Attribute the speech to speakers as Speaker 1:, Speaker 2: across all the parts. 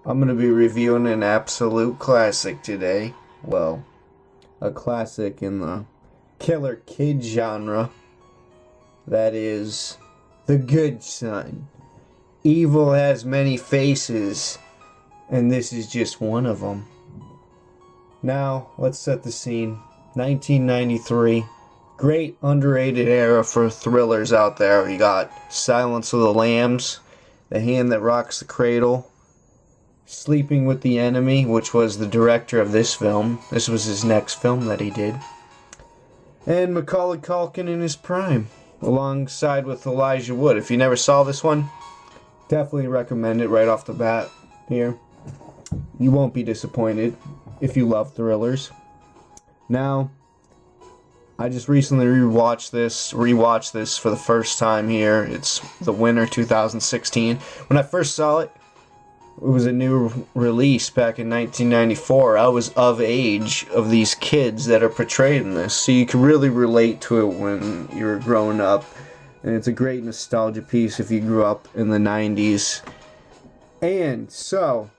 Speaker 1: I'm going to be reviewing an absolute classic today. Well, a classic in the killer kid genre. That is The Good Son. Evil has many faces, and this is just one of them. Now, let's set the scene. 1993. Great underrated era for thrillers out there. You got Silence of the Lambs, The Hand That Rocks the Cradle, Sleeping with the Enemy, which was the director of this film. This was his next film that he did. And McCauley Culkin in his prime, alongside with Elijah Wood. If you never saw this one, definitely recommend it right off the bat here. You won't be disappointed if you love thrillers. Now, I just recently rewatched this for the first time here. It's the winter 2016. When I first saw it, it was a new release back in 1994. I was of age of these kids that are portrayed in this, so you can really relate to it when you were growing up. And it's a great nostalgia piece if you grew up in the 90s. And so,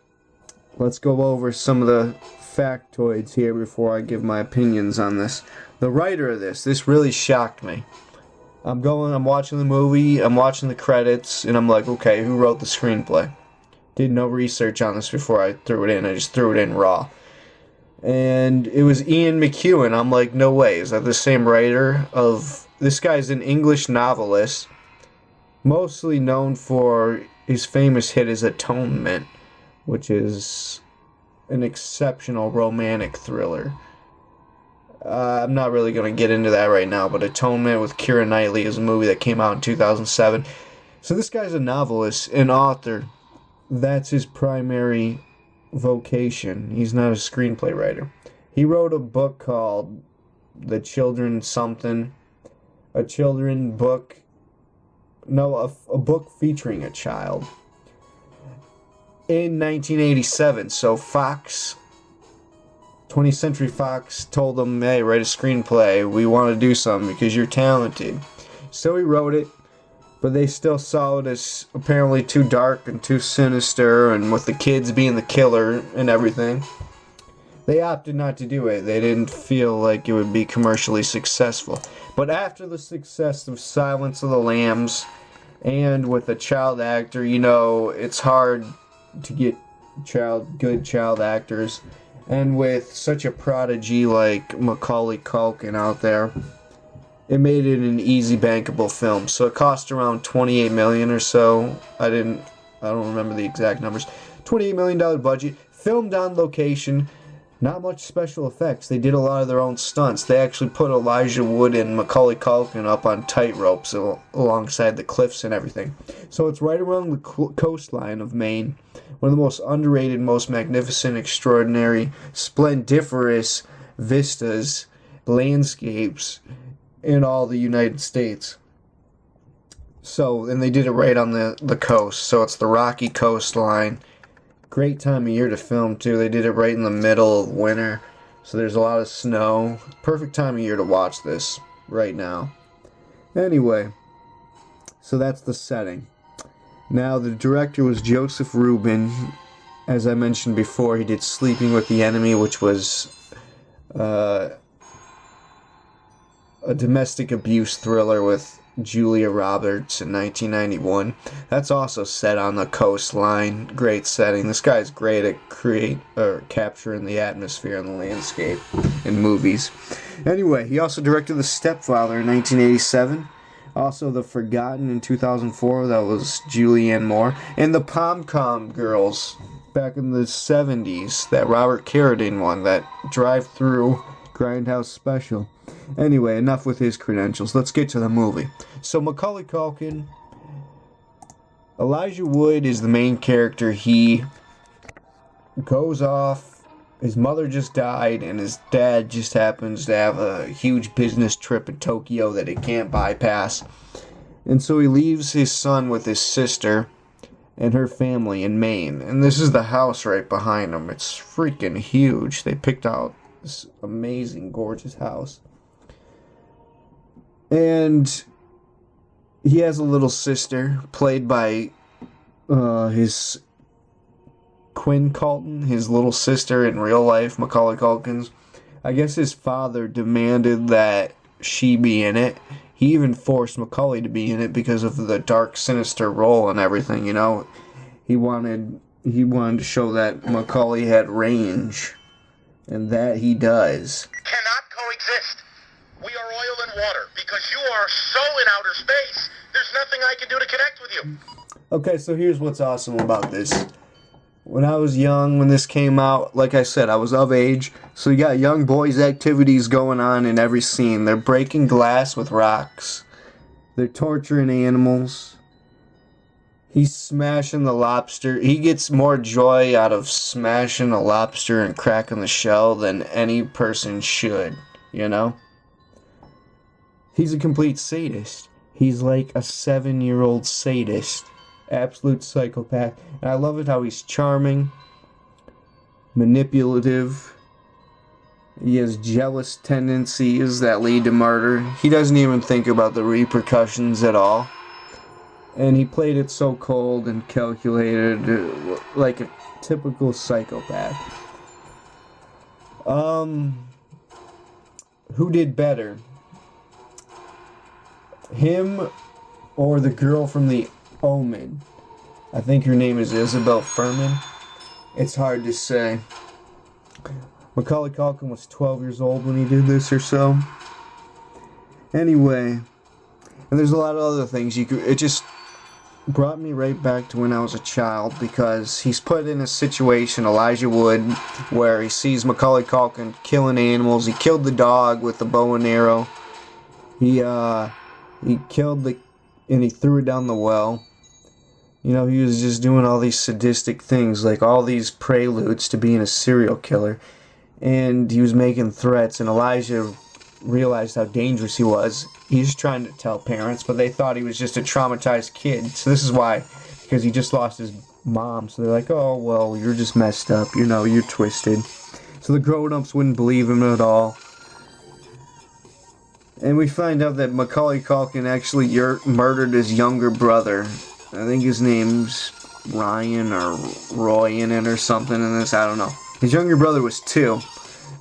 Speaker 1: let's go over some of the factoids here before I give my opinions on this. The writer of this really shocked me. I'm watching the movie, I'm watching the credits, and I'm like, okay, who wrote the screenplay? Did no research on this before I threw it in. I just threw it in raw. And it was Ian McEwan. I'm like, no way. Is that the same writer of... This guy's an English novelist, mostly known for his famous hit as Atonement, which is an exceptional romantic thriller. I'm not really going to get into that right now, but Atonement with Keira Knightley is a movie that came out in 2007. So this guy's a novelist, an author. That's his primary vocation. He's not a screenplay writer. He wrote a book called The Children Something. A children book. No, a book featuring a child. In 1987. So Fox, 20th Century Fox, told him, hey, write a screenplay. We want to do something because you're talented. So he wrote it. But they still saw it as apparently too dark and too sinister, and with the kids being the killer and everything, they opted not to do it. They didn't feel like it would be commercially successful. But after the success of Silence of the Lambs, and with a child actor, it's hard to get good child actors, and with such a prodigy like Macaulay Culkin out there, it made it an easy bankable film. So it cost around $28 million or so. I don't remember the exact numbers. $28 million budget, filmed on location, not much special effects. They did a lot of their own stunts. They actually put Elijah Wood and Macaulay Culkin up on tight ropes alongside the cliffs and everything. So it's right around the coastline of Maine. One of the most underrated, most magnificent, extraordinary, splendiferous vistas, landscapes in all the United States. And they did it right on the coast. So it's the rocky coastline. Great time of year to film, too. They did it right in the middle of winter. So there's a lot of snow. Perfect time of year to watch this right now. Anyway, so that's the setting. Now, the director was Joseph Rubin. As I mentioned before, he did Sleeping with the Enemy, which was a domestic abuse thriller with Julia Roberts in 1991. That's also set on the coastline. Great setting. This guy's great at capturing the atmosphere and the landscape in movies. Anyway, he also directed The Stepfather in 1987. Also The Forgotten in 2004. That was Julianne Moore. And The Pom-Com Girls back in the 70s. That Robert Carradine one. That drive-through Grindhouse special. Anyway, enough with his credentials. Let's get to the movie. So Macaulay Culkin, Elijah Wood is the main character. He goes off. His mother just died, and his dad just happens to have a huge business trip in Tokyo that he can't bypass. And so he leaves his son with his sister and her family in Maine. And this is the house right behind him. It's freaking huge. They picked out this amazing, gorgeous house. And he has a little sister, played by his Quinn Culkin, his little sister in real life, Macaulay Culkin's. I guess his father demanded that she be in it. He even forced Macaulay to be in it because of the dark, sinister role and everything, you know. He wanted to show that Macaulay had range, and that he does.
Speaker 2: Cannot coexist. We are oil and water. Because you are so in outer space, there's nothing I can do to connect with you.
Speaker 1: Okay, so here's what's awesome about this. When I was young, when this came out, like I said, I was of age. So you got young boys' activities going on in every scene. They're breaking glass with rocks. They're torturing animals. He's smashing the lobster. He gets more joy out of smashing a lobster and cracking the shell than any person should, you know? He's a complete sadist. He's like a 7-year-old sadist. Absolute psychopath. And I love it how he's charming, manipulative. He has jealous tendencies that lead to murder. He doesn't even think about the repercussions at all. And he played it so cold and calculated, like a typical psychopath. Who did better? Him or the girl from The Omen? I think her name is Isabel Furman. It's hard to say. Macaulay Culkin was 12 years old when he did this or so. Anyway, and there's a lot of other things it just brought me right back to when I was a child, because he's put in a situation, Elijah Wood, where he sees Macaulay Culkin killing animals. He killed the dog with the bow and arrow. He killed and he threw it down the well. You know, he was just doing all these sadistic things, like all these preludes to being a serial killer. And he was making threats, and Elijah realized how dangerous he was. He's trying to tell parents, but they thought he was just a traumatized kid. So this is why, because he just lost his mom. So they're like, oh, well, you're just messed up. You know, you're twisted. So the grown-ups wouldn't believe him at all. And we find out that Macaulay Culkin actually murdered his younger brother. I think his name's Ryan or Roy in it or something in this. I don't know. His younger brother was 2.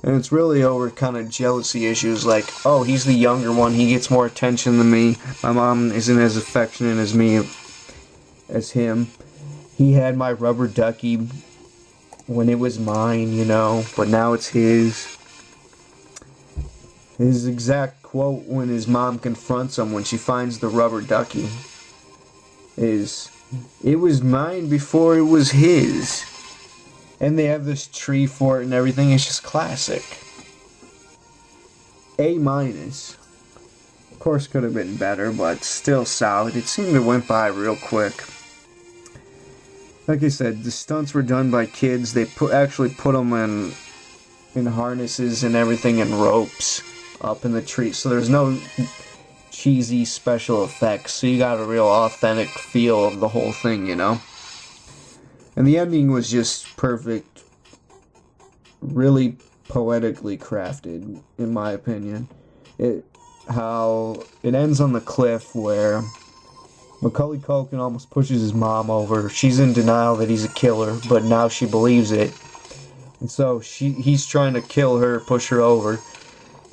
Speaker 1: And it's really over kind of jealousy issues, like, oh, he's the younger one, he gets more attention than me. My mom isn't as affectionate as me, as him. He had my rubber ducky when it was mine, you know, but now it's his. His exact quote when his mom confronts him when she finds the rubber ducky is, "It was mine before it was his." And they have this tree for it and everything. It's just classic. A-. Of course, could have been better, but still solid. It seemed to went by real quick. Like I said, the stunts were done by kids. They actually put them in harnesses and everything and ropes up in the tree. So there's no cheesy special effects. So you got a real authentic feel of the whole thing, you know? And the ending was just perfect, really poetically crafted, in my opinion. How it ends on the cliff where Macaulay Culkin almost pushes his mom over. She's in denial that he's a killer, but now she believes it. And so he's trying to kill her, push her over.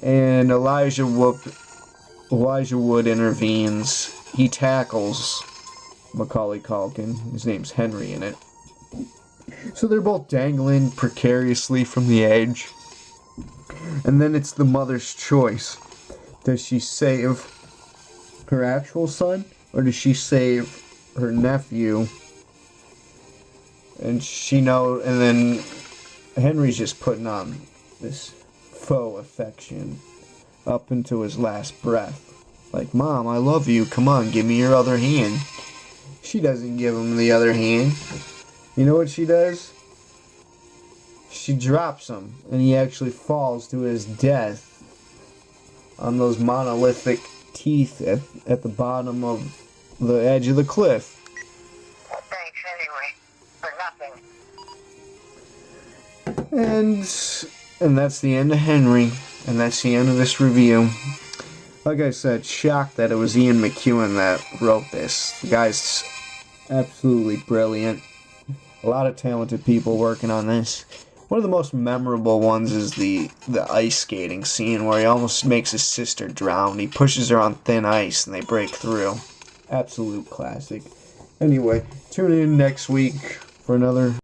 Speaker 1: And Elijah Wood intervenes. He tackles Macaulay Culkin. His name's Henry in it. So they're both dangling precariously from the edge. And then it's the mother's choice. Does she save her actual son, or does she save her nephew? And and then Henry's just putting on this faux affection up into his last breath. Like, Mom, I love you. Come on, give me your other hand. She doesn't give him the other hand. You know what she does? She drops him, and he actually falls to his death on those monolithic teeth at the bottom of the edge of the cliff.
Speaker 2: Thanks anyway, for nothing.
Speaker 1: And that's the end of Henry, and that's the end of this review. Like I said, shocked that it was Ian McEwan that wrote this. The guy's absolutely brilliant. A lot of talented people working on this. One of the most memorable ones is the ice skating scene where he almost makes his sister drown. He pushes her on thin ice and they break through. Absolute classic. Anyway, tune in next week for another